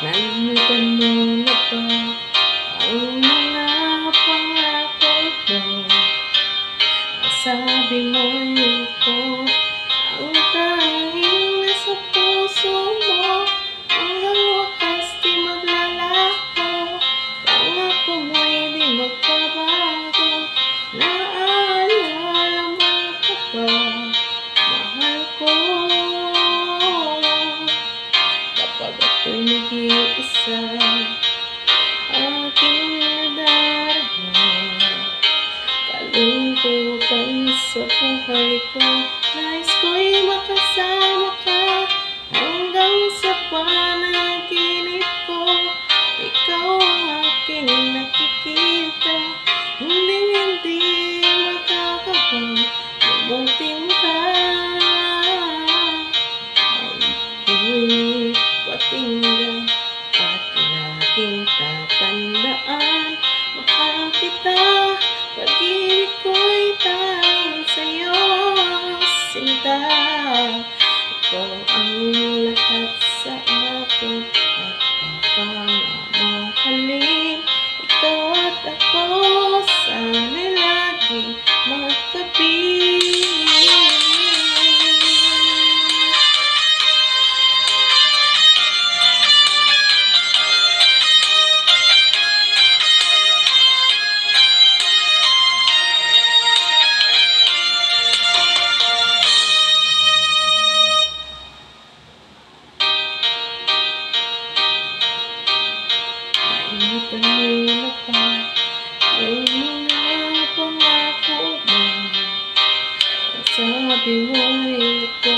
Nalimutan mo na ba ang mga pangako mo? Sabi mo'y ako ang tanging nasa puso mo. Hanggang wakas di maglalako, pangako mo'y di magbabago. Naalala mo pa ba, mahal ko? Kapag ako'y nag-iisa, aking nadarama kalungkutan sa buhay ko. Nais ko'y makasama ka hanggang sa panaginip ko. Ikaw ang aking nakikita, hindi makakabang lumutin ka. Ako'y patinggan at laging tatandaan, mahal kita, pag-ibig ko'y tanging sa'yo, sinta. Ikaw ang lahat sa akin at pagmamahalin. Ikaw at ako, sana'y laging magkapiling. Nalimutan mo na ba ang mga pangako mo? Sabi mo'y ako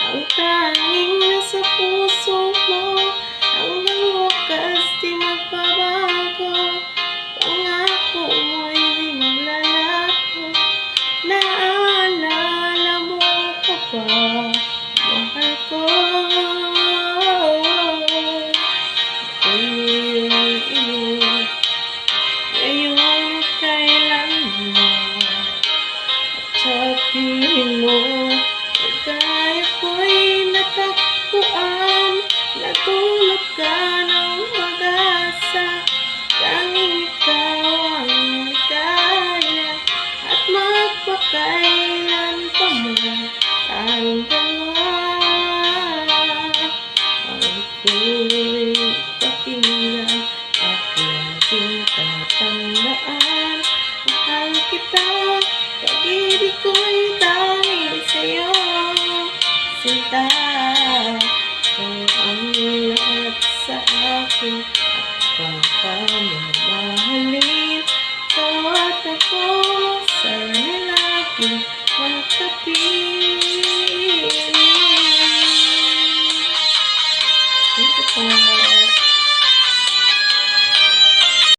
ang tanging nasa puso mo. Hanggang wakas di magbabago, pangako mo'y di maglalako. Naalala mo pa ba, mahal ko? Ngayon kailanman sa piling mo, ligaya ko'y natagpuan. Natulog ka ng mag-asa, tanging ikaw ang ligaya. At magpakailan pa man tayong dalawa. Ako'y patinggan at laging tatandaan, mahal kita, pag-ibig ko'y tanging sa'yo, sinta. Ikaw ang lahat sa akin at pagmamahalin. Ikaw at ako, sana'y laging magkapiling. Thank you po.